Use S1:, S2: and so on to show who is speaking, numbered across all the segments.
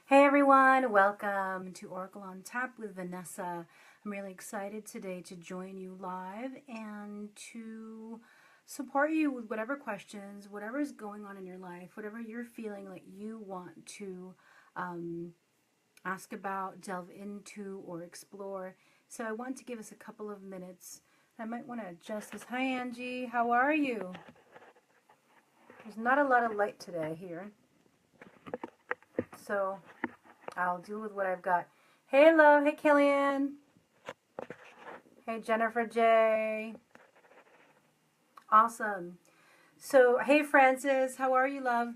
S1: Hey everyone, welcome to Oracle on Tap with Vanessa. I'm really excited today to join you live and to support you with whatever questions, whatever is going on in your life, whatever you're feeling like you want to ask about, delve into, or explore. So I want to give us a couple of minutes. I might want to adjust this. Hi Angie, how are you? There's not a lot of light today here, so I'll deal with what I've got. Hey, love. Hey, Kellyanne. Hey, Jennifer J. Awesome. So, hey, Francis. How are you, love?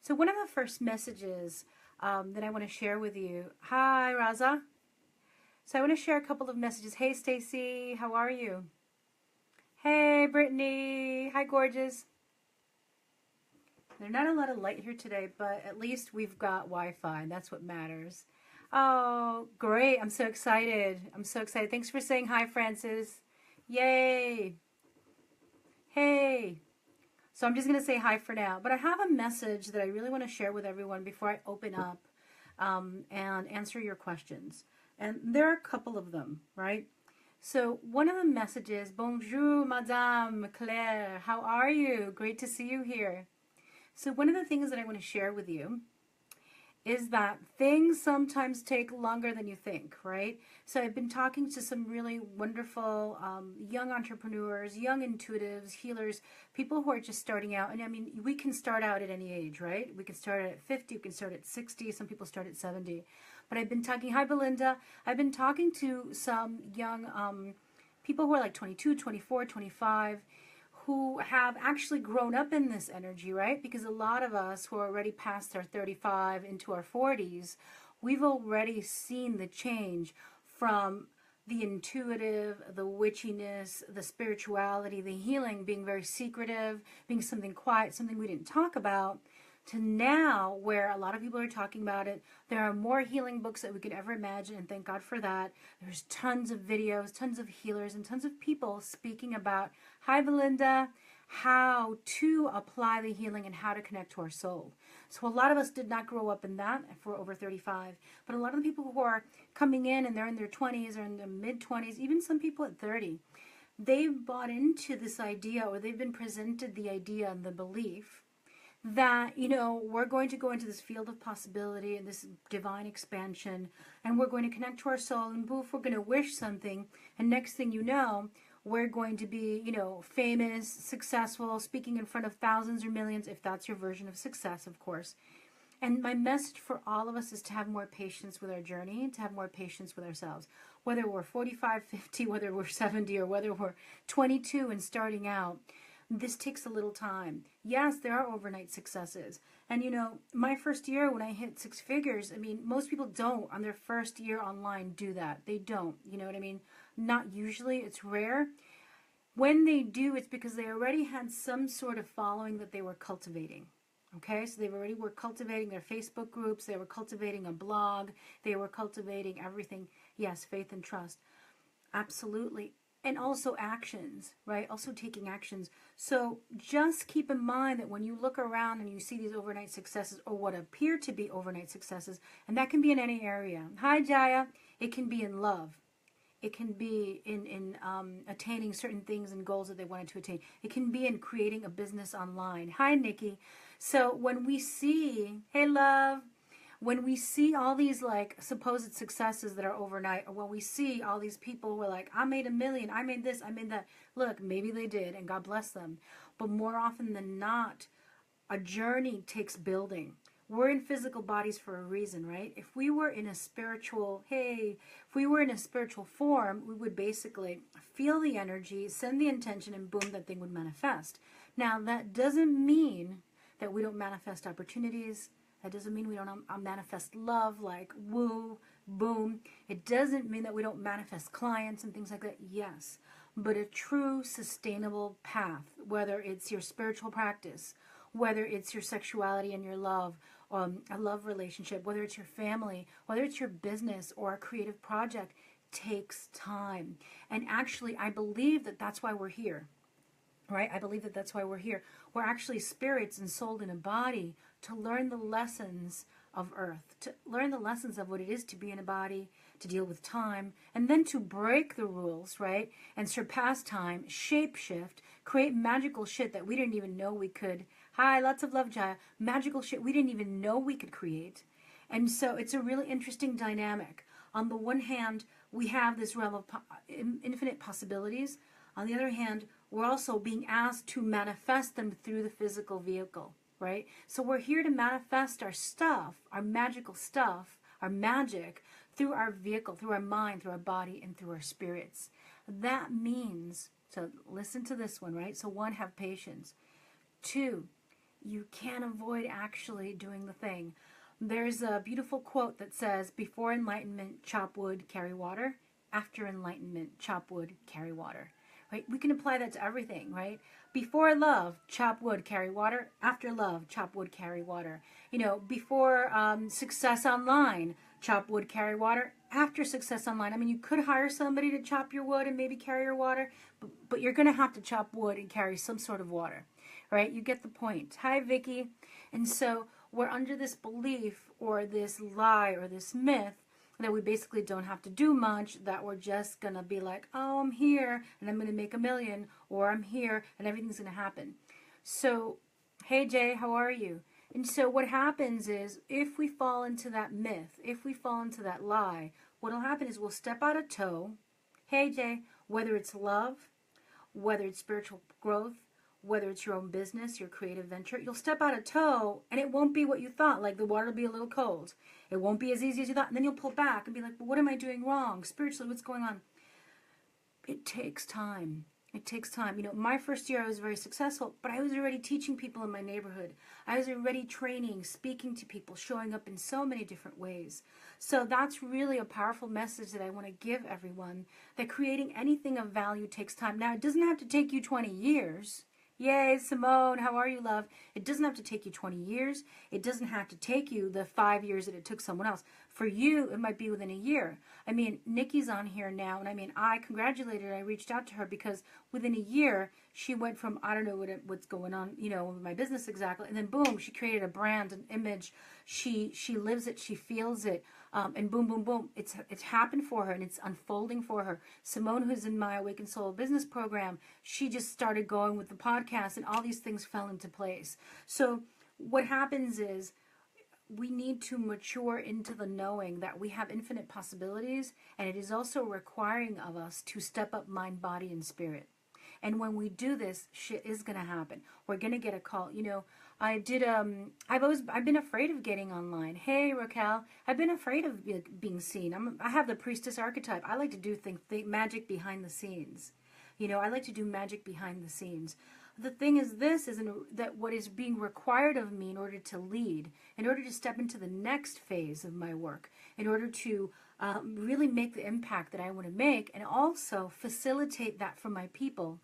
S1: So, one of the first messages that I want to share with you. Hi, Raza. So, I want to share a couple of messages. Hey, Stacy. How are you? Hey, Brittany. Hi, gorgeous. There's not a lot of light here today, but at least we've got Wi-Fi. That's what matters. Oh, great. I'm so excited. I'm so excited. Thanks for saying hi, Francis. Yay. Hey. So I'm just going to say hi for now. But I have a message that I really want to share with everyone before I open up and answer your questions. And there are a couple of them, right? So one of the messages, bonjour, Madame Claire. How are you? Great to see you here. So one of the things that I want to share with you is that things sometimes take longer than you think, right? So I've been talking to some really wonderful young entrepreneurs, young intuitives, healers, people who are just starting out. And I mean, we can start out at any age, right? We can start at 50, we can start at 60, some people start at 70. But I've been talking, hi Belinda, I've been talking to some young people who are like 22, 24, 25, who have actually grown up in this energy, right? Because a lot of us who are already past our 35 into our 40s, we've already seen the change from the intuitive, the witchiness, the spirituality, the healing being very secretive, being something quiet, something we didn't talk about, to now where a lot of people are talking about it. There are more healing books that we could ever imagine, and thank God for that. There's tons of videos, tons of healers, and tons of people speaking about, hi Belinda, how to apply the healing and how to connect to our soul. So a lot of us did not grow up in that for over 35, but a lot of the people who are coming in and they're in their 20s or in their mid-20s, even some people at 30, they've bought into this idea, or they've been presented the idea and the belief that, you know, we're going to go into this field of possibility and this divine expansion, and we're going to connect to our soul, and poof, we're going to wish something, and next thing you know, we're going to be, you know, famous, successful, speaking in front of thousands or millions, if that's your version of success, of course. And my message for all of us is to have more patience with our journey, to have more patience with ourselves. Whether we're 45, 50, whether we're 70, or whether we're 22 and starting out, this takes a little time. Yes, there are overnight successes. And you know, my first year when I hit six figures, I mean, most people don't on their first year online do that. They don't, you know what I mean? Not usually, it's rare. When they do, it's because they already had some sort of following that they were cultivating. Okay, so they already were cultivating their Facebook groups, they were cultivating a blog, they were cultivating everything. Yes, faith and trust. Absolutely. And also actions, right? Also taking actions. So just keep in mind that when you look around and you see these overnight successes, or what appear to be overnight successes, and that can be in any area. Hi, Jaya. It can be in love. It can be in attaining certain things and goals that they wanted to attain. It can be in creating a business online. Hi, Nikki. So when we see, hey, love, when we see all these like supposed successes that are overnight, or when we see all these people who are like, I made $1 million, I made this, I made that. Look, maybe they did, and God bless them. But more often than not, a journey takes building. We're in physical bodies for a reason, right? If we were in a spiritual, if we were in a spiritual form, we would basically feel the energy, send the intention, and boom, that thing would manifest. Now, that doesn't mean that we don't manifest opportunities. That doesn't mean we don't manifest love, like woo, boom. It doesn't mean that we don't manifest clients and things like that. Yes, but a true sustainable path, whether it's your spiritual practice, whether it's your sexuality and your love, a love relationship, whether it's your family, whether it's your business or a creative project, takes time. And actually, I believe that that's why we're here. Right? I believe that that's why we're here. We're actually spirits ensouled in a body to learn the lessons of earth, to learn the lessons of what it is to be in a body, to deal with time, and then to break the rules, right? And surpass time, shape shift, create magical shit that we didn't even know we could. Hi, lots of love, Jaya. Magical shit we didn't even know we could create. And so it's a really interesting dynamic. On the one hand, we have this realm of infinite possibilities. On the other hand, we're also being asked to manifest them through the physical vehicle, right? So we're here to manifest our stuff, our magical stuff, our magic, through our vehicle, through our mind, through our body, and through our spirits. That means, so listen to this one, right? So 1, have patience. 2, you can't avoid actually doing the thing. There's a beautiful quote that says, before enlightenment, chop wood, carry water. After enlightenment, chop wood, carry water. Right? We can apply that to everything, right? Before love, chop wood, carry water. After love, chop wood, carry water. You know, before success online, chop wood, carry water. After success online, I mean, you could hire somebody to chop your wood and maybe carry your water, but you're going to have to chop wood and carry some sort of water, right? You get the point. Hi, Vicky. And so we're under this belief or this lie or this myth that we basically don't have to do much, that we're just going to be like, oh, I'm here and I'm going to make $1 million, or I'm here and everything's going to happen. So, hey, Jay, how are you? And so what happens is, if we fall into that myth, if we fall into that lie, what will happen is we'll step out of toe. Hey, Jay, whether it's love, whether it's spiritual growth, whether it's your own business, your creative venture, you'll step out of toe and it won't be what you thought. Like the water will be a little cold. It won't be as easy as you thought. And then you'll pull back and be like, well, what am I doing wrong? Spiritually, what's going on? It takes time. It takes time. You know, my first year I was very successful, but I was already teaching people in my neighborhood. I was already training, speaking to people, showing up in so many different ways. So that's really a powerful message that I want to give everyone, that creating anything of value takes time. Now, it doesn't have to take you 20 years. Yay, Simone, how are you, love? It doesn't have to take you 20 years. It doesn't have to take you the 5 years that it took someone else. For you, it might be within a year. I mean, Nikki's on here now, and I mean, I congratulated her. I reached out to her because within a year, she went from, I don't know what's going on, you know, with my business exactly, and then boom, she created a brand, an image. She lives it, she feels it, and boom, boom, boom. It's happened for her, and it's unfolding for her. Simone, who's in my Awakened Soul business program, she just started going with the podcast, and all these things fell into place. So what happens is, we need to mature into the knowing that we have infinite possibilities, and it is also requiring of us to step up mind, body, and spirit. And when we do this, shit is going to happen. We're going to get a call. You know, I've been afraid of getting online. Hey, Raquel, I've been afraid of being seen. I have the priestess archetype. I like to do magic behind the scenes. You know, I like to do magic behind the scenes. The thing is that what is being required of me in order to lead, in order to step into the next phase of my work, in order to really make the impact that I want to make, and also facilitate that for my people.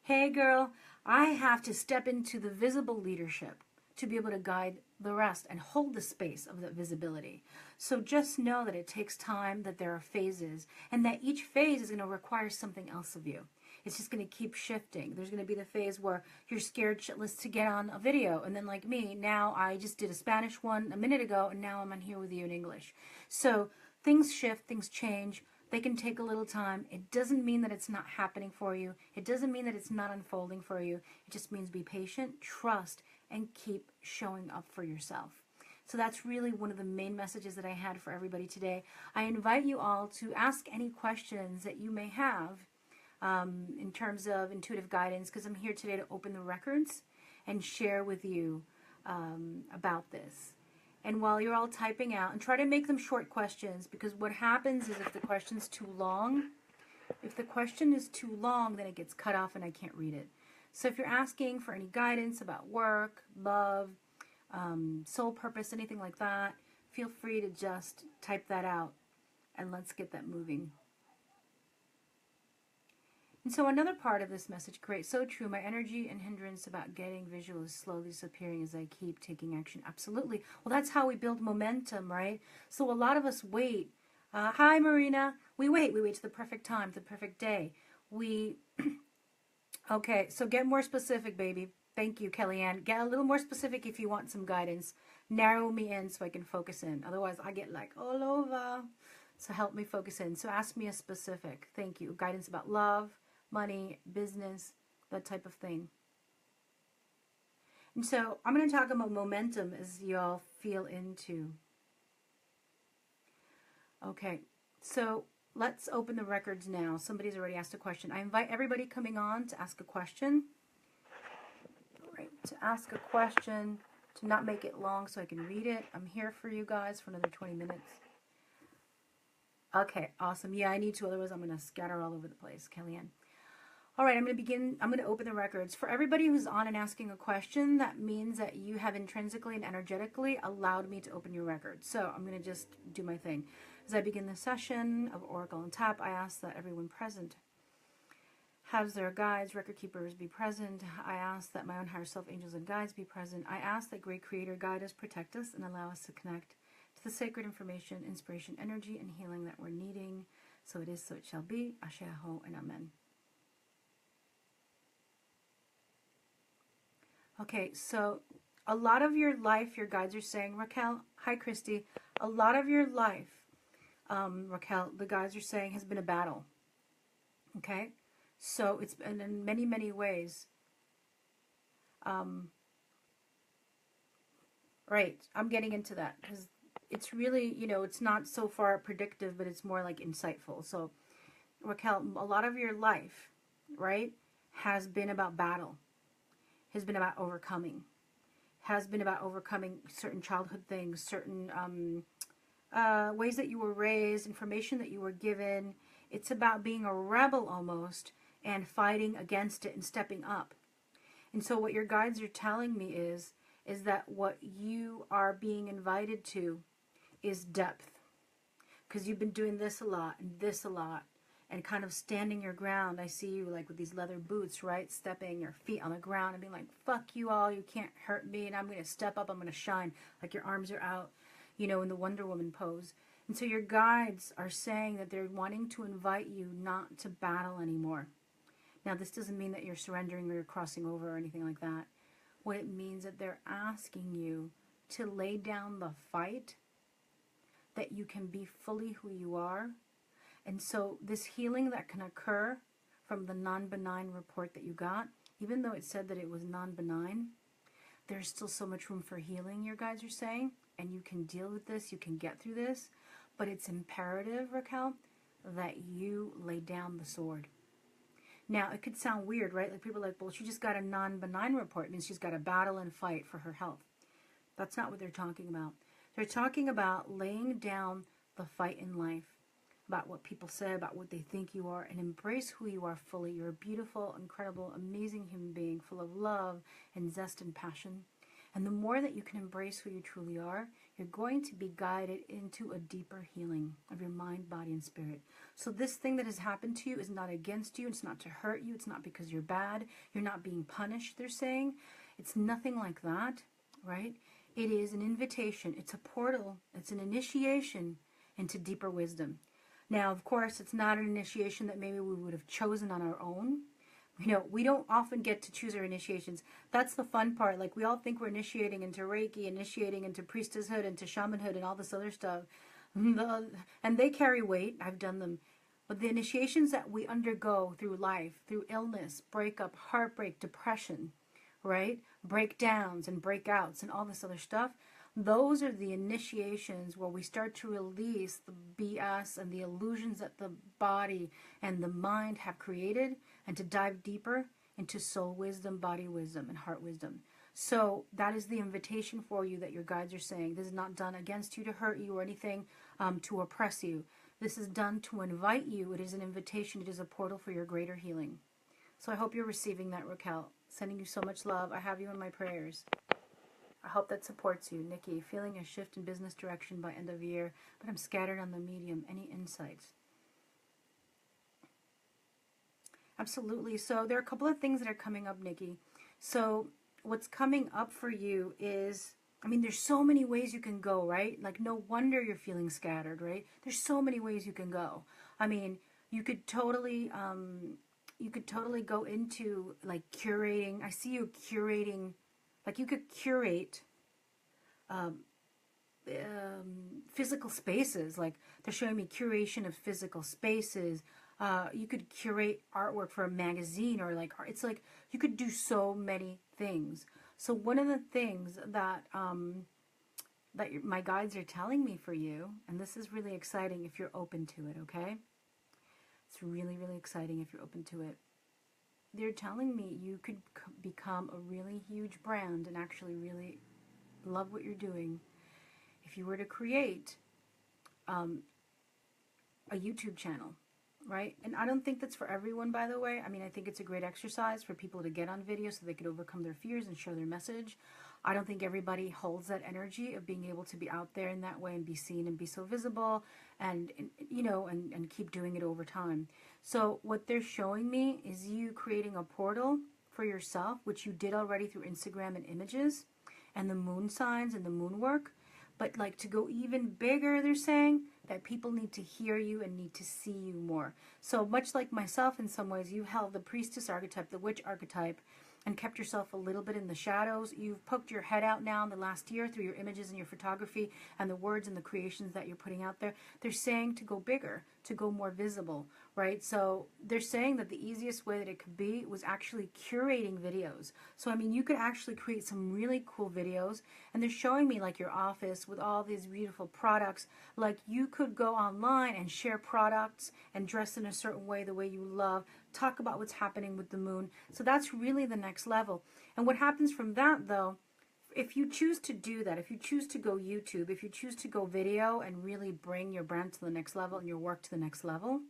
S1: Hey girl, I have to step into the visible leadership to be able to guide the rest and hold the space of that visibility. So just know that it takes time, that there are phases, and that each phase is going to require something else of you. It's just going to keep shifting. There's going to be the phase where you're scared shitless to get on a video. And then like me, now I just did a Spanish one a minute ago, and now I'm on here with you in English. So things shift, things change. They can take a little time. It doesn't mean that it's not happening for you. It doesn't mean that it's not unfolding for you. It just means be patient, trust, and keep showing up for yourself. So that's really one of the main messages that I had for everybody today. I invite you all to ask any questions that you may have in terms of intuitive guidance, because I'm here today to open the records and share with you about this. And while you're all typing out, and try to make them short questions, because what happens is if the question's too long, then it gets cut off and I can't read it. So if you're asking for any guidance about work, love, soul purpose, anything like that, feel free to just type that out and let's get that moving. And so another part of this message, great, so true, my energy and hindrance about getting visual is slowly disappearing as I keep taking action. Absolutely. Well, that's how we build momentum, right? So a lot of us wait. Hi, Marina. We wait to the perfect time, the perfect day. Okay, so get more specific, baby. Thank you, Kellyanne. Get a little more specific if you want some guidance. Narrow me in so I can focus in. Otherwise, I get like all over. So help me focus in. So ask me a specific. Thank you. Guidance about love, money, business, that type of thing. And so I'm going to talk about momentum as y'all feel into. Okay, so let's open the records now. Somebody's already asked a question. I invite everybody coming on to ask a question. Right, to ask a question, to not make it long so I can read it. I'm here for you guys for another 20 minutes. Okay, awesome. Yeah, I need to, otherwise I'm going to scatter all over the place, Kellyanne. All right, I'm going to open the records. For everybody who's on and asking a question, that means that you have intrinsically and energetically allowed me to open your records. So I'm going to just do my thing. As I begin the session of Oracle on Tap, I ask that everyone present has their guides, record keepers be present. I ask that my own higher self, angels and guides be present. I ask that great creator guide us, protect us, and allow us to connect to the sacred information, inspiration, energy, and healing that we're needing. So it is, so it shall be. Ashe, Aho, and Amen. Okay, so a lot of your life, your guides are saying, Raquel, hi Christy, a lot of your life, Raquel, the guides are saying has been a battle. Okay, so it's been in many, many ways. Right, I'm getting into that because it's really, it's not so far predictive, but it's more like insightful. So Raquel, a lot of your life, right, has been about battle, has been about overcoming, has been about overcoming certain childhood things, certain ways that you were raised, information that you were given. It's about being a rebel almost and fighting against it and stepping up. And so what your guides are telling me is that what you are being invited to is depth. Because you've been doing this a lot and this a lot and kind of standing your ground. I see you like with these leather boots, right? Stepping your feet on the ground and being like, fuck you all, you can't hurt me, and I'm going to step up, I'm going to shine. Like your arms are out, in the Wonder Woman pose. And so your guides are saying that they're wanting to invite you not to battle anymore. Now, this doesn't mean that you're surrendering or you're crossing over or anything like that. What it means that they're asking you to lay down the fight, that you can be fully who you are. And so this healing that can occur from the non-benign report that you got, even though it said that it was non-benign, there's still so much room for healing, your guides are saying, and you can deal with this, you can get through this, but it's imperative, Raquel, that you lay down the sword. Now, it could sound weird, right? Like people are like, well, she just got a non-benign report. It means she's got to battle and fight for her health. That's not what they're talking about. They're talking about laying down the fight in life, about what people say, about what they think you are, and embrace who you are fully. You're a beautiful, incredible, amazing human being, full of love and zest and passion. And the more that you can embrace who you truly are, you're going to be guided into a deeper healing of your mind, body, and spirit. So this thing that has happened to you is not against you. It's not to hurt you. It's not because you're bad. You're not being punished, they're saying. It's nothing like that, right? It is an invitation. It's a portal. It's an initiation into deeper wisdom. Now, of course, it's not an initiation that maybe we would have chosen on our own. We don't often get to choose our initiations. That's the fun part. Like, we all think we're initiating into Reiki, initiating into priestesshood, into shamanhood, and all this other stuff. And they carry weight. I've done them. But the initiations that we undergo through life, through illness, breakup, heartbreak, depression, right? Breakdowns and breakouts and all this other stuff, those are the initiations where we start to release the BS and the illusions that the body and the mind have created, and to dive deeper into soul wisdom, body wisdom, and heart wisdom. So that is the invitation for you that your guides are saying. This is not done against you to hurt you or anything to oppress you. This is done to invite you. It is an invitation. It is a portal for your greater healing. So I hope you're receiving that, Raquel. Sending you so much love. I have you in my prayers. I hope that supports you. Nikki, feeling a shift in business direction by end of year, but I'm scattered on the medium. Any insights? Absolutely. So there are a couple of things that are coming up, Nikki. So what's coming up for you is, there's so many ways you can go, right? Like, no wonder you're feeling scattered, right? There's so many ways you can go. You could totally go into like curating. I see you curating, like you could curate physical spaces. Like they're showing me curation of physical spaces. You could curate artwork for a magazine, or like it's like you could do so many things. So one of the things that my guides are telling me for you, and this is really exciting if you're open to it, okay? It's really, really exciting if you're open to it. They're telling me you could become a really huge brand and actually really love what you're doing if you were to create a YouTube channel, right? And I don't think that's for everyone, by the way. I mean, I think it's a great exercise for people to get on video so they could overcome their fears and share their message. I don't think everybody holds that energy of being able to be out there in that way and be seen and be so visible and you know, and keep doing it over time. So what they're showing me is you creating a portal for yourself, which you did already through Instagram and images and the moon signs and the moon work. But like to go even bigger, they're saying that people need to hear you and need to see you more. So much like myself in some ways, you held the priestess archetype, the witch archetype, and kept yourself a little bit in the shadows. You've poked your head out now in the last year through your images and your photography and the words and the creations that you're putting out there. They're saying to go bigger, to go more visible, right? So they're saying that the easiest way that it could be was actually curating videos. So, I mean, you could actually create some really cool videos, and they're showing me like your office with all these beautiful products. Like you could go online and share products and dress in a certain way, the way you love, talk about what's happening with the moon. So that's really the next level. And what happens from that, though, if you choose to do that, if you choose to go YouTube, if you choose to go video and really bring your brand to the next level and your work to the next level,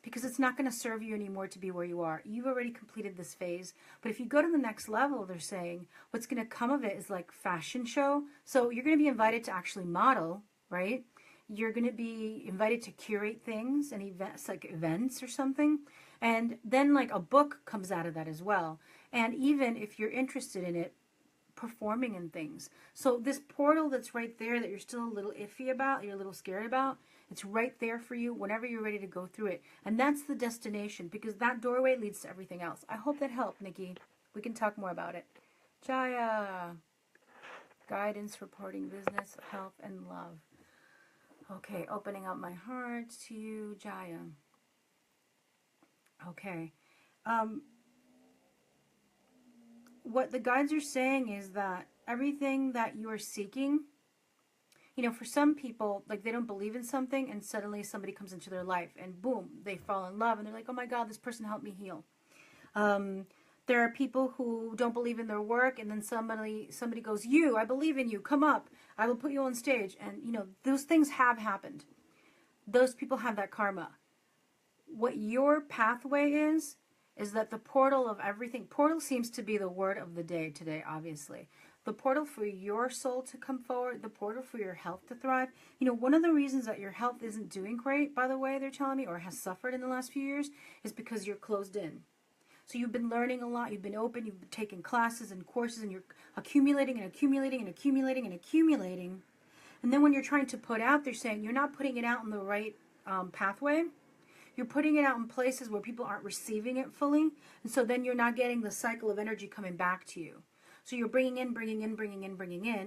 S1: because it's not going to serve you anymore to be where you are. You've already completed this phase. But if you go to the next level, they're saying what's going to come of it is like fashion show. So you're going to be invited to actually model, right? You're going to be invited to curate things and events, like events or something. And then like a book comes out of that as well. And even if you're interested in it, performing in things. So this portal that's right there that you're still a little iffy about, you're a little scared about, it's right there for you whenever you're ready to go through it. And that's the destination, because that doorway leads to everything else. I hope that helped, Nikki. We can talk more about it. Jaya. Guidance, reporting business, health, and love. Okay, opening up my heart to you, Jaya. Okay. What the guides are saying is that everything that you are seeking, you know, for some people, like they don't believe in something and suddenly somebody comes into their life and boom, they fall in love and they're like, oh my God, this person helped me heal. There are people who don't believe in their work and then somebody goes, you, I believe in you, come up, I will put you on stage. And, you know, those things have happened. Those people have that karma. What your pathway is that the portal of everything, portal seems to be the word of the day today, obviously. The portal for your soul to come forward, the portal for your health to thrive. You know, one of the reasons that your health isn't doing great, by the way, they're telling me, or has suffered in the last few years, is because you're closed in. So you've been learning a lot, you've been open, you've been taking classes and courses, and you're accumulating and accumulating and accumulating and accumulating. And then when you're trying to put out, they're saying you're not putting it out in the right pathway. You're putting it out in places where people aren't receiving it fully. And so then you're not getting the cycle of energy coming back to you. So you're bringing in,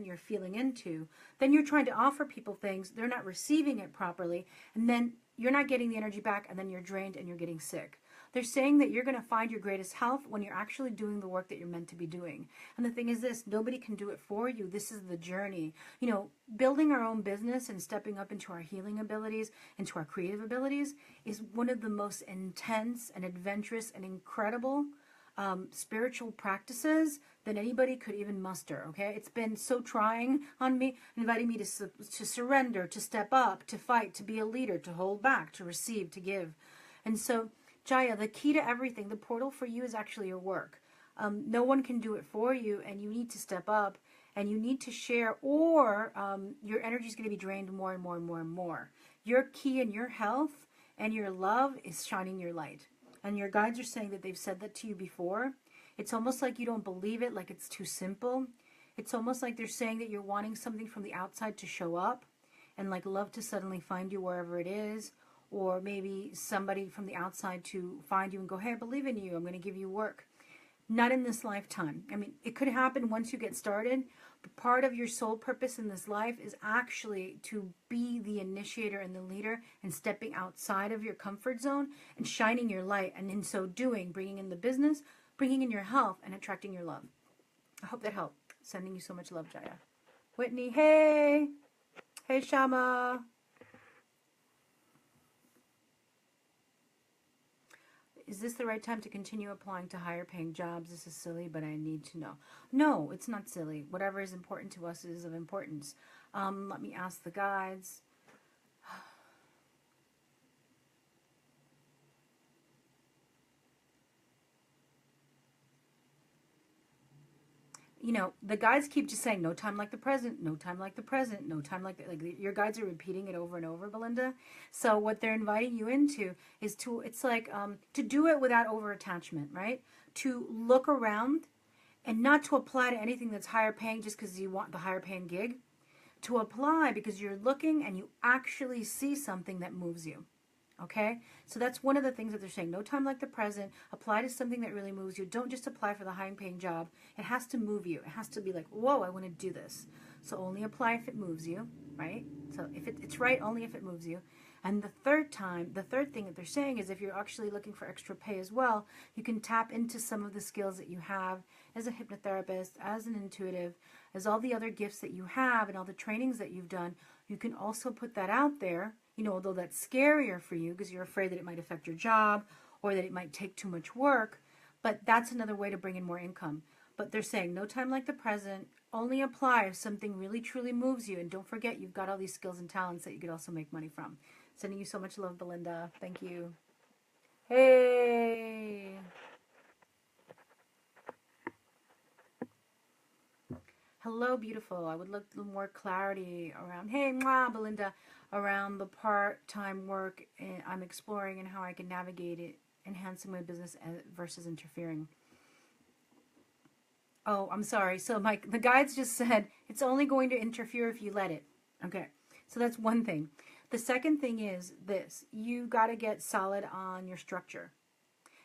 S1: you're feeling into. Then you're trying to offer people things. They're not receiving it properly. And then you're not getting the energy back, and then you're drained and you're getting sick. They're saying that you're going to find your greatest health when you're actually doing the work that you're meant to be doing. And the thing is this, nobody can do it for you. This is the journey. You know, building our own business and stepping up into our healing abilities, into our creative abilities, is one of the most intense and adventurous and incredible spiritual practices than anybody could even muster, okay? It's been so trying on me, inviting me to surrender, to step up, to fight, to be a leader, to hold back, to receive, to give. And so, Jaya, the key to everything, the portal for you is actually your work. No one can do it for you, and you need to step up, and you need to share, or your energy is going to be drained more and more and more and more. Your key in your health and your love is shining your light. And your guides are saying that they've said that to you before. It's almost like you don't believe it, like it's too simple. It's almost like they're saying that you're wanting something from the outside to show up, and like love to suddenly find you wherever it is. Or maybe somebody from the outside to find you and go, hey, I believe in you, I'm going to give you work. Not in this lifetime. I mean, it could happen once you get started, but part of your soul purpose in this life is actually to be the initiator and the leader and stepping outside of your comfort zone and shining your light. And in so doing, bringing in the business, bringing in your health, and attracting your love. I hope that helped. Sending you so much love, Jaya. Whitney, hey. Hey, Shama. Is this the right time to continue applying to higher paying jobs? This is silly, but I need to know. No, it's not silly. Whatever is important to us is of importance. Let me ask the guides. You know, the guides keep just saying, no time like the present, no time like the present, no time like the, like your guides are repeating it over and over, Belinda. So what they're inviting you into is to, it's like, to do it without over attachment, right? To look around and not to apply to anything that's higher paying just because you want the higher paying gig. To apply because you're looking and you actually see something that moves you. Okay, so that's one of the things that they're saying. No time like the present. Apply to something that really moves you. Don't just apply for the high-paying job. It has to move you. It has to be like, whoa, I want to do this. So only apply if it moves you, right? So if it's right, only if it moves you. And the third thing that they're saying is if you're actually looking for extra pay as well, you can tap into some of the skills that you have as a hypnotherapist, as an intuitive, as all the other gifts that you have and all the trainings that you've done. You can also put that out there, you know, although that's scarier for you because you're afraid that it might affect your job or that it might take too much work. But that's another way to bring in more income. But they're saying no time like the present. Only apply if something really truly moves you. And don't forget, you've got all these skills and talents that you could also make money from. Sending you so much love, Belinda. Thank you. Hey. Hello, beautiful. I would like a little more clarity around, hey, mwah, Belinda, around the part-time work I'm exploring and how I can navigate it, enhancing my business versus interfering. Oh, I'm sorry. So the guides just said it's only going to interfere if you let it. Okay. So that's one thing. The second thing is this. You got to get solid on your structure.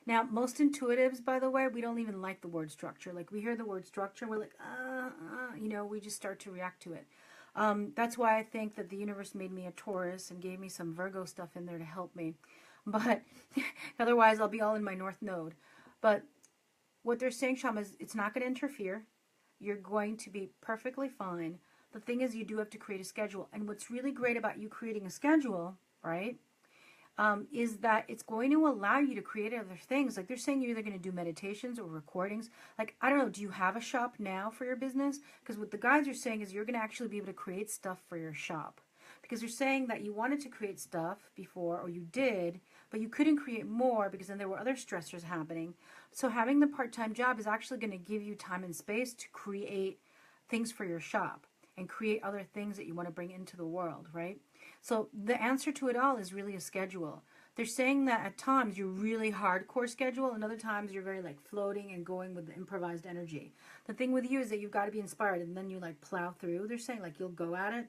S1: Now, most intuitives, by the way, we don't even like the word structure. Like, we hear the word structure, we're like, you know, we just start to react to it. That's why I think that the universe made me a Taurus and gave me some Virgo stuff in there to help me. But otherwise, I'll be all in my North Node. But what they're saying, Shama, is it's not going to interfere. You're going to be perfectly fine. The thing is, you do have to create a schedule. And what's really great about you creating a schedule, right, is that it's going to allow you to create other things. Like, they're saying you're either going to do meditations or recordings. Like, I don't know, do you have a shop now for your business? Because what the guys are saying is you're going to actually be able to create stuff for your shop. Because they're saying that you wanted to create stuff before, or you did, but you couldn't create more because then there were other stressors happening. So having the part-time job is actually going to give you time and space to create things for your shop and create other things that you want to bring into the world, right? So the answer to it all is really a schedule. They're saying that at times you're really hardcore schedule, and other times you're very like floating and going with the improvised energy. The thing with you is that you've got to be inspired, and then you like plow through. They're saying like you'll go at it,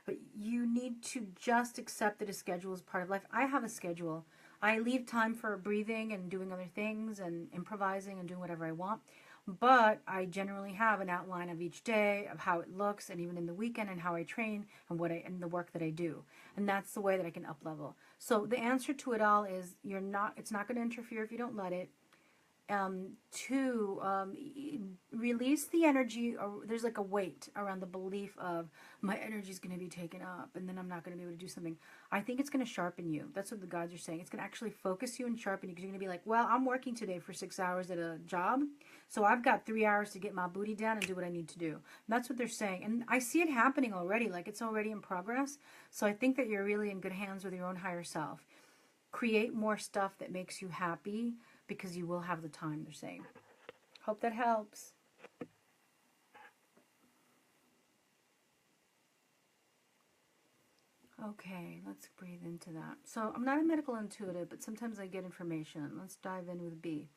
S1: but you need to just accept that a schedule is part of life. I have a schedule. I leave time for breathing and doing other things and improvising and doing whatever I want. But I generally have an outline of each day, of how it looks, and even in the weekend, and how I train and and the work that I do. And that's the way that I can up level. So the answer to it all is it's not going to interfere if you don't let it. Two, release the energy. Or there's like a weight around the belief of my energy is going to be taken up and then I'm not going to be able to do something. I think it's going to sharpen you. That's what the guides are saying. It's going to actually focus you and sharpen you, because you're going to be like, well, I'm working today for 6 hours at a job, so I've got 3 hours to get my booty down and do what I need to do. And that's what they're saying. And I see it happening already. Like, it's already in progress. So I think that you're really in good hands with your own higher self. Create more stuff that makes you happy, because you will have the time, they're saying. Hope that helps. Okay, let's breathe into that. So I'm not a medical intuitive, but sometimes I get information. Let's dive in with B.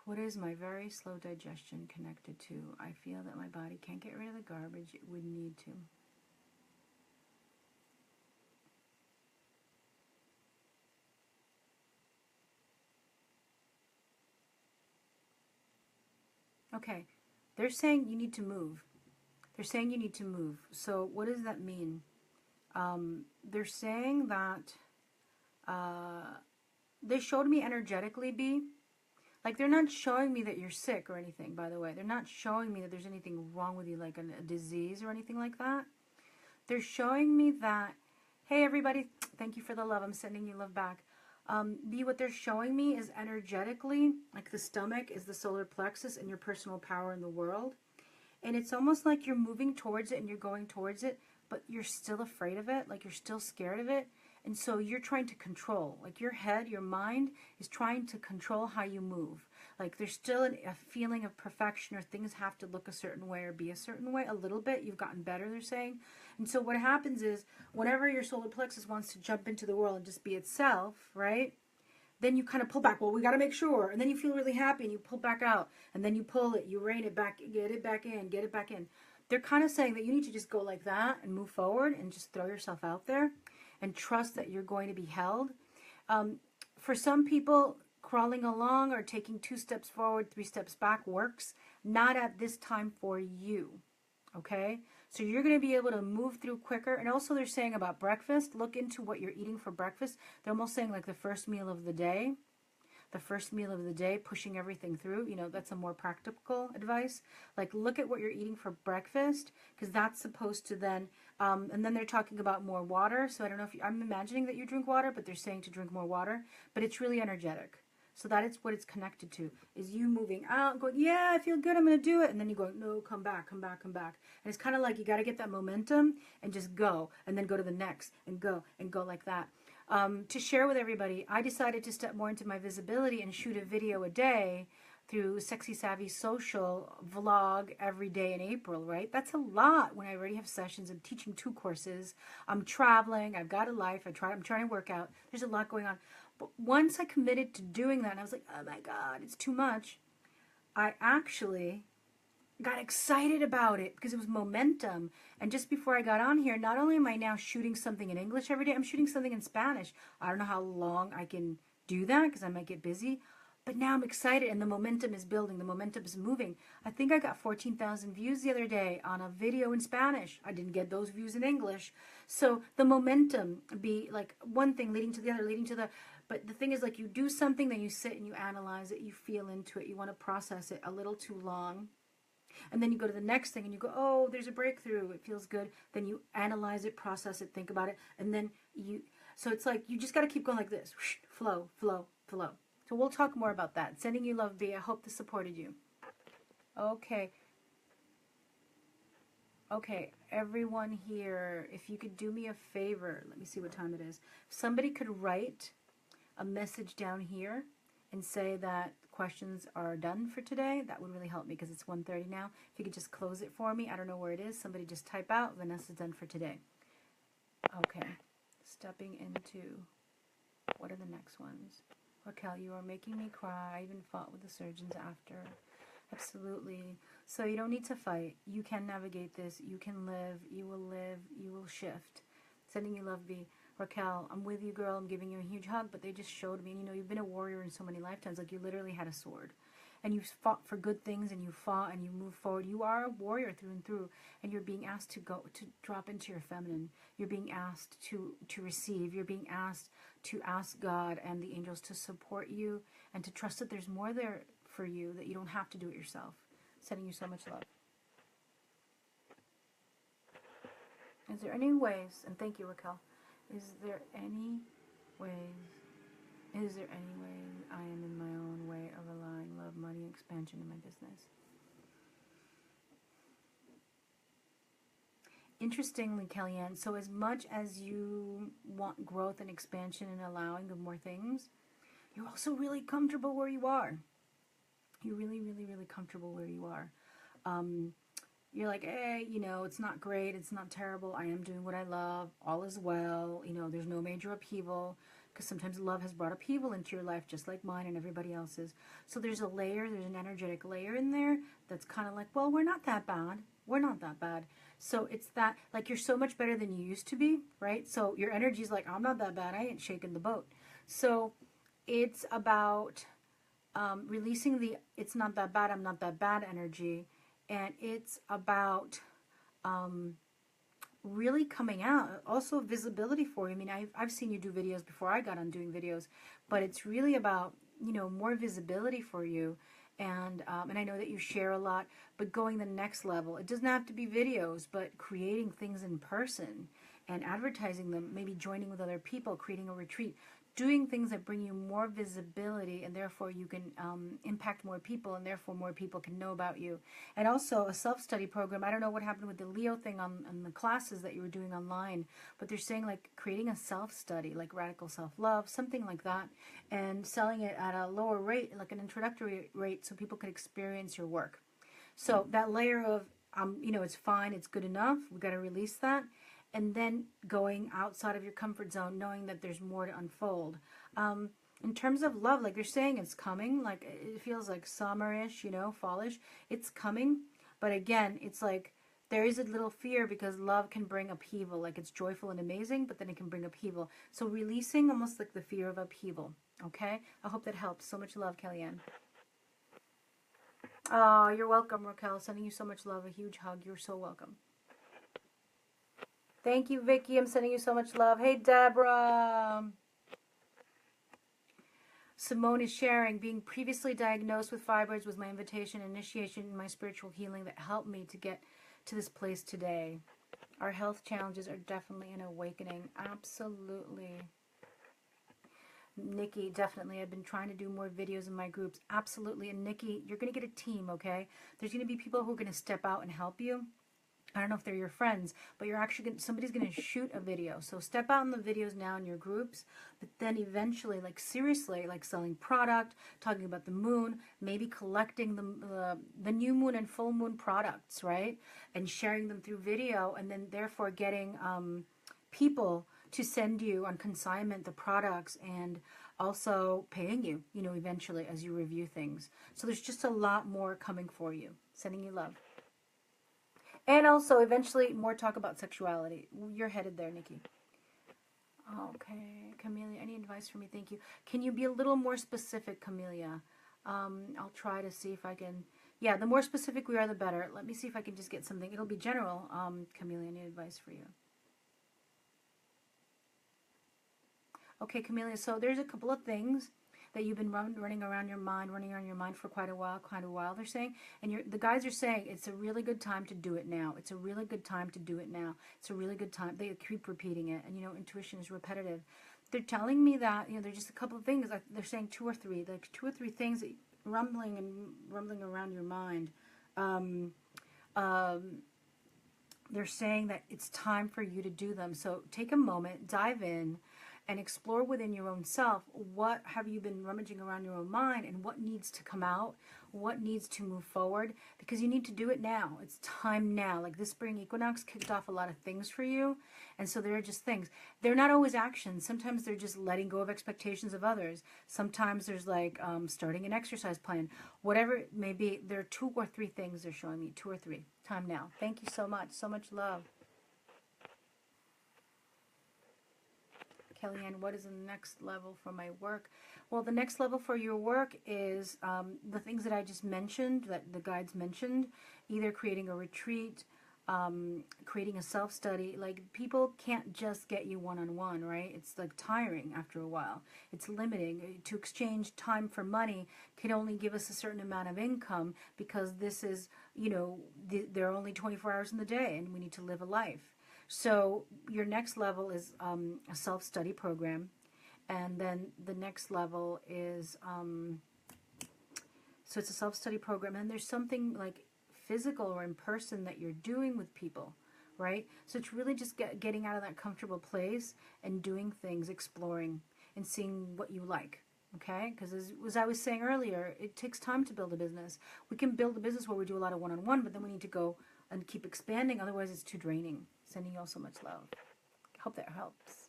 S1: What is my very slow digestion connected to? I feel that my body can't get rid of the garbage it would need to. Okay. They're saying you need to move. They're saying you need to move. So what does that mean? They're saying that they showed me energetically, B. Like, they're not showing me that you're sick or anything, by the way. They're not showing me that there's anything wrong with you, like a disease or anything like that. They're showing me that, hey, everybody, thank you for the love. I'm sending you love back. B, what they're showing me is energetically, like the stomach is the solar plexus and your personal power in the world. And it's almost like you're moving towards it and you're going towards it, but you're still afraid of it, like you're still scared of it. And so you're trying to control, like your head, your mind is trying to control how you move. Like there's still a feeling of perfection, or things have to look a certain way or be a certain way a little bit. You've gotten better, they're saying. And so what happens is whenever your solar plexus wants to jump into the world and just be itself, right? Then you kind of pull back. Well, we got to make sure. And then you feel really happy and you pull back out. And then you pull it, you rein it back, get it back in, get it back in. They're kind of saying that you need to just go like that and move forward and just throw yourself out there and trust that you're going to be held. For some people, crawling along or taking 2 steps forward, 3 steps back works. Not at this time for you. Okay? So you're going to be able to move through quicker. And also they're saying about breakfast, look into what you're eating for breakfast. They're almost saying like the first meal of the day. The first meal of the day, pushing everything through. You know, that's a more practical advice. Like look at what you're eating for breakfast, because that's supposed to then, and then they're talking about more water. So I don't know if I'm imagining that you drink water, but they're saying to drink more water. But it's really energetic. So that is what it's connected to, is you moving out, going, yeah, I feel good, I'm going to do it. And then you go, no, come back, come back, come back. And it's kind of like you got to get that momentum and just go, and then go to the next and go like that. To share with everybody, I decided to step more into my visibility and shoot a video a day through Sexy Savvy Social vlog every day in April, right? That's a lot when I already have sessions. I'm teaching 2 courses. I'm traveling. I've got a life. I'm trying to work out. There's a lot going on. But once I committed to doing that, and I was like, oh my God, it's too much. I actually got excited about it because it was momentum. And just before I got on here, not only am I now shooting something in English every day, I'm shooting something in Spanish. I don't know how long I can do that because I might get busy. But now I'm excited and the momentum is building. The momentum is moving. I think I got 14,000 views the other day on a video in Spanish. I didn't get those views in English. So the momentum be like one thing leading to the other, leading to the... But the thing is, like, you do something, then you sit and you analyze it, you feel into it, you want to process it a little too long. And then you go to the next thing and you go, oh, there's a breakthrough, it feels good. Then you analyze it, process it, think about it. And then you... So it's like, you just got to keep going like this. Flow, flow, flow. So we'll talk more about that. Sending you love, B. I hope this supported you. Okay. Okay, everyone here, if you could do me a favor, let me see what time it is. If somebody could write a message down here and say that questions are done for today, that would really help me because it's 1:30 now. If you could just close it for me. I don't know where it is. Somebody just type out, Vanessa's done for today. Okay, stepping into, what are the next ones? Raquel, you are making me cry. I even fought with the surgeons after. Absolutely. So you don't need to fight. You can navigate this. You can live. You will shift. Sending you love, B. Raquel, I'm with you, girl. I'm giving you a huge hug, but they just showed me, you know, you've been a warrior in so many lifetimes. Like, you literally had a sword. And you fought for good things, and you fought, and you moved forward. You are a warrior through and through, and you're being asked to go, to drop into your feminine. You're being asked to receive. You're being asked to ask God and the angels to support you, and to trust that there's more there for you, that you don't have to do it yourself. Sending you so much love. Is there any ways, and thank you, Raquel, is there any ways I am in my own way of allowing love, money, expansion in my business? Interestingly, Kellyanne, so as much as you want growth and expansion and allowing of more things, you're also really comfortable where you are. You're really, really, really comfortable where you are. You're like, hey, you know, it's not great, it's not terrible, I am doing what I love, all is well, you know, there's no major upheaval, because sometimes love has brought upheaval into your life, just like mine and everybody else's. So there's a layer, there's an energetic layer in there that's kind of like, well, we're not that bad. We're not that bad. So it's that, like, you're so much better than you used to be, right? So your energy's like, I'm not that bad, I ain't shaking the boat. So it's about releasing the it's not that bad, I'm not that bad energy. And it's about really coming out. Also visibility for you. I mean, I've seen you do videos before I got on doing videos, but it's really about, you know, more visibility for you. And I know that you share a lot, but going the next level. It doesn't have to be videos, but creating things in person and advertising them, maybe joining with other people, creating a retreat, doing things that bring you more visibility, and therefore you can impact more people, and therefore more people can know about you. And also a self-study program. I don't know what happened with the Leo thing on the classes that you were doing online, but they're saying like creating a self-study, like radical self-love, something like that, and selling it at a lower rate, like an introductory rate, so people can experience your work. So that layer of, you know, it's fine, it's good enough, we've got to release that. And then going outside of your comfort zone, knowing that there's more to unfold. In terms of love, like you're saying, it's coming. Like it feels like summerish, you know, fallish. It's coming. But again, it's like there is a little fear because love can bring upheaval. Like it's joyful and amazing, but then it can bring upheaval. So releasing almost like the fear of upheaval. Okay? I hope that helps. So much love, Kellyanne. Oh, you're welcome, Raquel. Sending you so much love. A huge hug. You're so welcome. Thank you, Vicky. I'm sending you so much love. Hey, Deborah. Simone is sharing, being previously diagnosed with fibroids was my invitation and initiation in my spiritual healing that helped me to get to this place today. Our health challenges are definitely an awakening. Absolutely. Nikki, definitely. I've been trying to do more videos in my groups. Absolutely. And Nikki, you're going to get a team, okay? There's going to be people who are going to step out and help you. I don't know if they're your friends, but you're actually going to, somebody's going to shoot a video. So step out in the videos now in your groups, but then eventually, like seriously, like selling product, talking about the moon, maybe collecting the new moon and full moon products, right? And sharing them through video, and then therefore getting people to send you on consignment the products, and also paying you, you know, eventually as you review things. So there's just a lot more coming for you. Sending you love. And also, eventually, more talk about sexuality. You're headed there, Nikki. Okay, Camellia, any advice for me? Thank you. Can you be a little more specific, Camellia? I'll try to see if I can... Yeah, the more specific we are, the better. Let me see if I can just get something. It'll be general. Camellia, any advice for you? Okay, Camellia, so there's a couple of things that you've been running around your mind for quite a while, they're saying. And the guys are saying it's a really good time to do it now. It's a really good time to do it now. It's a really good time. They keep repeating it. And, you know, intuition is repetitive. They're telling me that, you know, there's just a couple of things. They're saying two or three things that rumbling around your mind. They're saying that it's time for you to do them. So take a moment, dive in, and explore within your own self. What have you been rummaging around your own mind, and what needs to come out? What needs to move forward? Because you need to do it now. It's time now. Like this spring equinox kicked off a lot of things for you. And so there are just things. They're not always actions. Sometimes they're just letting go of expectations of others. Sometimes there's like starting an exercise plan. Whatever it may be, there are 2 or 3 things they're showing me. 2 or 3. Time now. Thank you so much. So much love. Kellyanne, what is the next level for my work? Well, the next level for your work is the things that I just mentioned, that the guides mentioned, either creating a retreat, creating a self-study. Like, people can't just get you one-on-one, right? It's like tiring after a while. It's limiting. To exchange time for money can only give us a certain amount of income, because this is, you know, there are only 24 hours in the day, and we need to live a life. So your next level is a self-study program. And then the next level is, so it's a self-study program. And there's something like physical or in person that you're doing with people, right? So it's really just getting out of that comfortable place and doing things, exploring, and seeing what you like. Okay? Because as I was saying earlier, it takes time to build a business. We can build a business where we do a lot of one-on-one, but then we need to go and keep expanding. Otherwise, it's too draining. Sending you all so much love. Hope that helps.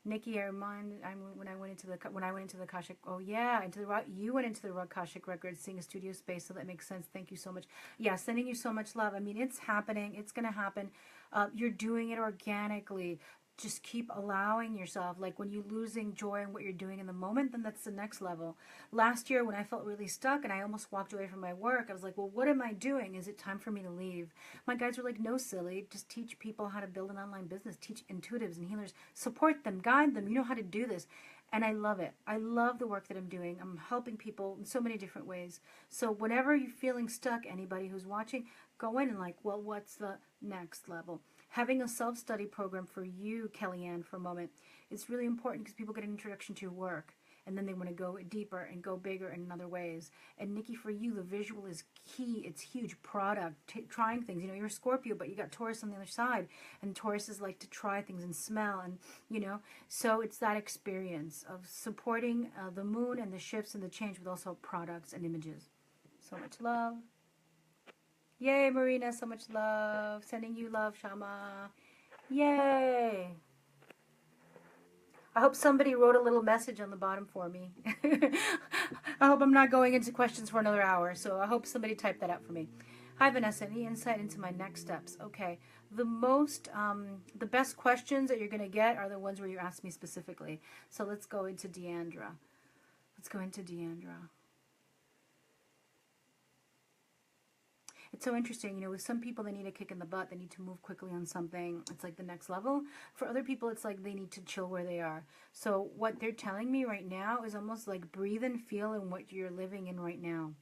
S1: Nikki, I remind when I went into the Akashic. Oh yeah, you went into the Akashic Records, seeing a studio space, so that makes sense. Thank you so much. Yeah, sending you so much love. I mean, it's happening. It's going to happen. You're doing it organically. just keep allowing yourself, like when you're losing joy in what you're doing in the moment, then that's the next level. Last year when I felt really stuck and I almost walked away from my work, I was like, well, what am I doing? Is it time for me to leave? My guides were like, no, silly, just teach people how to build an online business, teach intuitives and healers, support them, guide them, you know how to do this. And I love it. I love the work that I'm doing. I'm helping people in so many different ways. So whenever you're feeling stuck, anybody who's watching, go in and like, well, what's the next level? Having a self-study program for you, Kellyanne, for a moment, it's really important because people get an introduction to your work. And then they want to go deeper and go bigger in other ways. And Nikki, for you, the visual is key. It's huge. Product, trying things. You know, you're a Scorpio, but you got Taurus on the other side. And Tauruses like to try things and smell. And, you know, so it's that experience of supporting the moon and the shifts and the change with also products and images. So much love. Yay, Marina, so much love. Sending you love, Shama. Yay. I hope somebody wrote a little message on the bottom for me. I hope I'm not going into questions for another hour, so I hope somebody typed that out for me. Hi, Vanessa. Any insight into my next steps? Okay. The best questions that you're going to get are the ones where you ask me specifically. So let's go into Deandra. Let's go into Deandra. It's so interesting, you know, with some people they need a kick in the butt, they need to move quickly on something, it's like the next level. For other people it's like they need to chill where they are. So what they're telling me right now is almost like breathe and feel in what you're living in right now,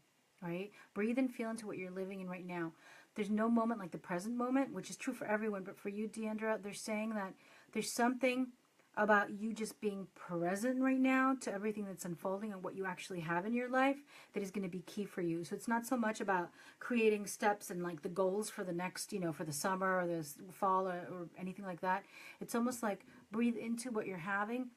S1: right? Breathe and feel into what you're living in right now. There's no moment like the present moment, which is true for everyone, but for you, Deandra, they're saying that there's something about you just being present right now to everything that's unfolding and what you actually have in your life that is going to be key for you. So it's not so much about creating steps and like the goals for the next, you know, for the summer or the fall or anything like that. It's almost like breathe into what you're having.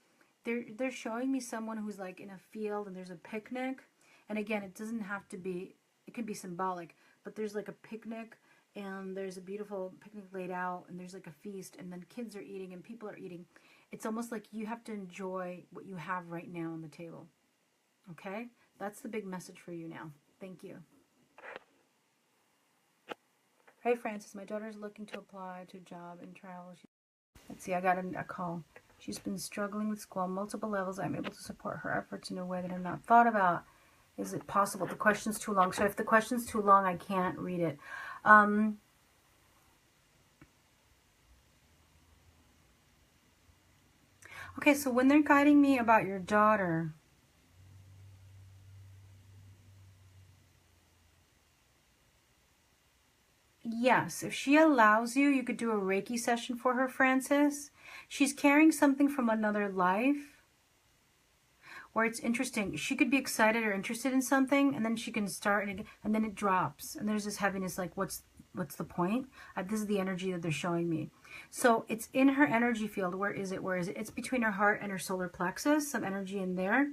S1: They're showing me someone who's like in a field and there's a picnic. And again, it doesn't have to be, it can be symbolic, but there's like a picnic and there's a beautiful picnic laid out and there's like a feast and then kids are eating and people are eating. It's almost like you have to enjoy what you have right now on the table. Okay? That's the big message for you now. Thank you. Hey, Francis. My daughter's looking to apply to a job and travel. Let's see. I got a call. She's been struggling with school on multiple levels. I'm able to support her efforts in a way that I've not thought about. Is it possible? The question's too long. So if the question's too long, I can't read it. Okay, so when they're guiding me about your daughter, yes, if she allows you, you could do a Reiki session for her, Francis. She's carrying something from another life where it's interesting. She could be excited or interested in something, and then she can start, and then it drops. And there's this heaviness, like, what's the point? This is the energy that they're showing me. So it's in her energy field. Where is it? Where is it? It's between her heart and her solar plexus, some energy in there.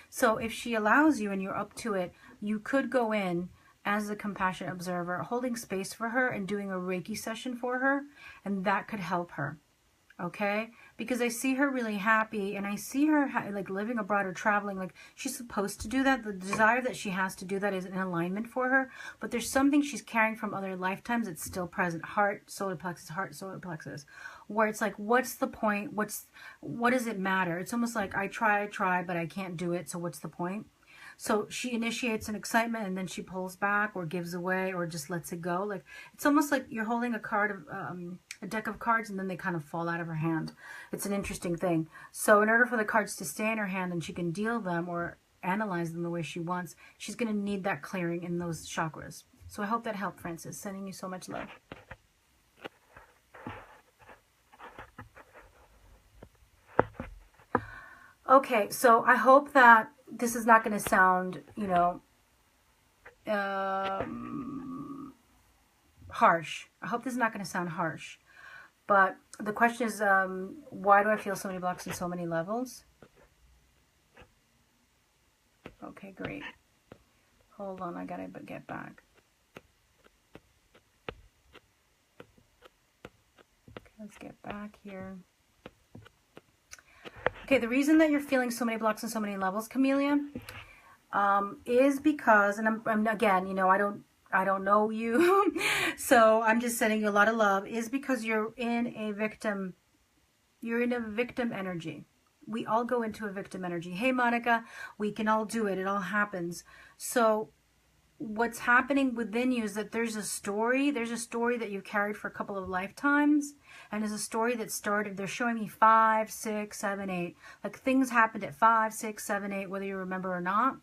S1: So if she allows you and you're up to it, you could go in as a compassionate observer, holding space for her and doing a Reiki session for her, and that could help her. Okay? Because I see her really happy, and I see her like living abroad or traveling. Like she's supposed to do that. The desire that she has to do that is in alignment for her. But there's something she's carrying from other lifetimes that's still present. Heart, solar plexus. Where it's like, what's the point? What does it matter? It's almost like I try, but I can't do it. So what's the point? So she initiates an excitement and then she pulls back or gives away or just lets it go. Like it's almost like you're holding a card of a deck of cards and then they kind of fall out of her hand. It's an interesting thing. So in order for the cards to stay in her hand and she can deal them or analyze them the way she wants, she's going to need that clearing in those chakras. So I hope that helped, Francis. Sending you so much love. Okay, so I hope that this is not going to sound, you know, harsh. I hope this is not going to sound harsh. But the question is, why do I feel so many blocks and so many levels? Okay, great. Hold on, I got to get back. Okay, let's get back here. Okay, the reason that you're feeling so many blocks and so many levels, Camellia, is because, and I'm again, you know, I don't know you, so I'm just sending you a lot of love, is because you're in a victim You're in a victim energy. We all go into a victim energy. Hey, Monica, we can all do it. It all happens. So what's happening within you is that there's a story that you've carried for a couple of lifetimes, and there's a story that started, they're showing me 5, 6, 7, 8, like things happened at 5, 6, 7, 8, whether you remember or not,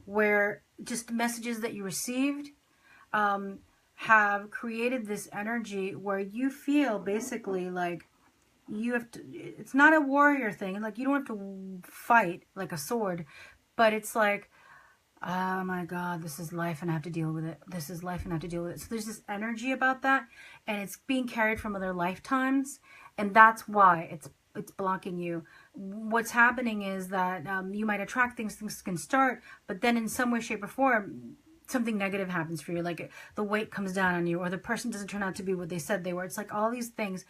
S1: where just messages that you received have created this energy where you feel basically like you have to, it's not a warrior thing, like you don't have to fight like a sword, but it's like, oh my God, this is life and I have to deal with it. This is life and I have to deal with it. So there's this energy about that, and it's being carried from other lifetimes, and that's why it's blocking you. What's happening is that you might attract things can start, but then in some way, shape, or form, something negative happens for you, like the weight comes down on you, or the person doesn't turn out to be what they said they were. It's like all these things.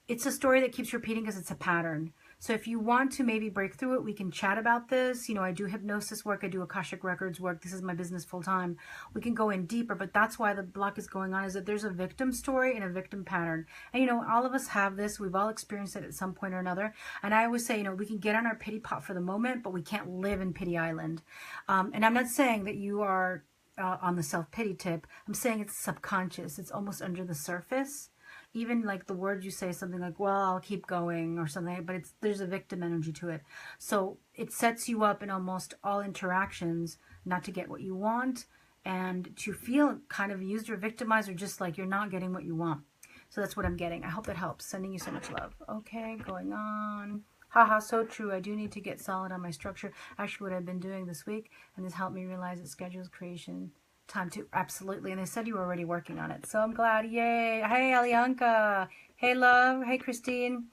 S1: It's a story that keeps repeating because it's a pattern. So if you want to maybe break through it, we can chat about this. You know, I do hypnosis work. I do Akashic Records work. This is my business full time. We can go in deeper, but that's why the block is going on, is that there's a victim story and a victim pattern. And, you know, all of us have this. We've all experienced it at some point or another. And I always say, you know, we can get on our pity pot for the moment, but we can't live in pity island. And I'm not saying that you are on the self-pity tip. I'm saying it's subconscious. It's almost under the surface. Even like the words you say, something like, well, I'll keep going or something, but there's a victim energy to it. So it sets you up in almost all interactions not to get what you want, and to feel kind of used or victimized, or just like you're not getting what you want. So that's what I'm getting. I hope that helps. Sending you so much love. Okay, going on. Haha, so true. I do need to get solid on my structure. Actually, what I've been doing this week, and this helped me realize that schedules creation time to, absolutely. And they said you were already working on it, so I'm glad. Yay. Hey, Alianka. Hey, love. Hey, Christine.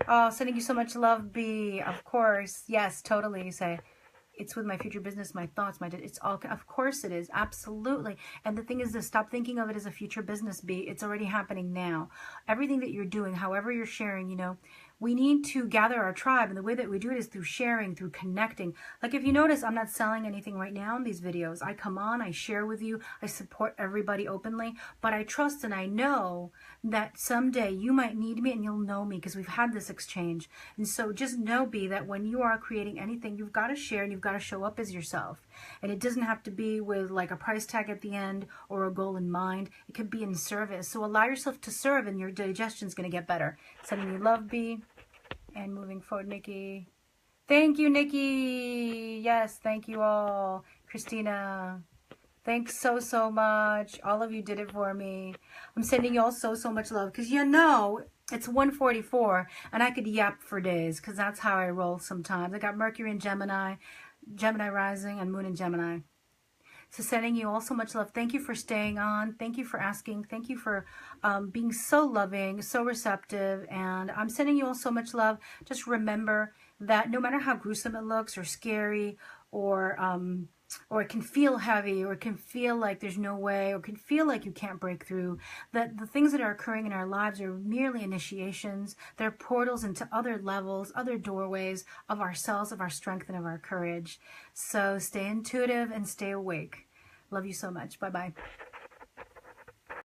S1: Oh, sending you so much love, B. Of course. Yes, totally. You say, it's with my future business, my thoughts, it's all, of course it is. Absolutely. And the thing is this, stop thinking of it as a future business, B. It's already happening now. Everything that you're doing, however you're sharing, you know, we need to gather our tribe, and the way that we do it is through sharing, through connecting. Like if you notice, I'm not selling anything right now in these videos. I come on, I share with you, I support everybody openly, but I trust and I know that someday you might need me and you'll know me because we've had this exchange. And so just know, B, that when you are creating anything, you've got to share and you've got to show up as yourself. And it doesn't have to be with like a price tag at the end or a goal in mind. It could be in service. So allow yourself to serve, and your digestion's going to get better. Sending you love, B. And moving forward, Nikki. Thank you, Nikki. Yes, thank you all. Christina, thanks so, so much. All of you did it for me. I'm sending you all so, so much love, because you know, it's 1:44, and I could yap for days, because that's how I roll sometimes. I got Mercury in Gemini, Gemini rising, and Moon in Gemini. So sending you all so much love. Thank you for staying on. Thank you for asking. Thank you for being so loving, so receptive. And I'm sending you all so much love. Just remember that no matter how gruesome it looks, or scary, or it can feel heavy, or it can feel like there's no way, or it can feel like you can't break through, that the things that are occurring in our lives are merely initiations. They're portals into other levels, other doorways of ourselves, of our strength, and of our courage. So stay intuitive and stay awake. Love you so much. Bye-bye.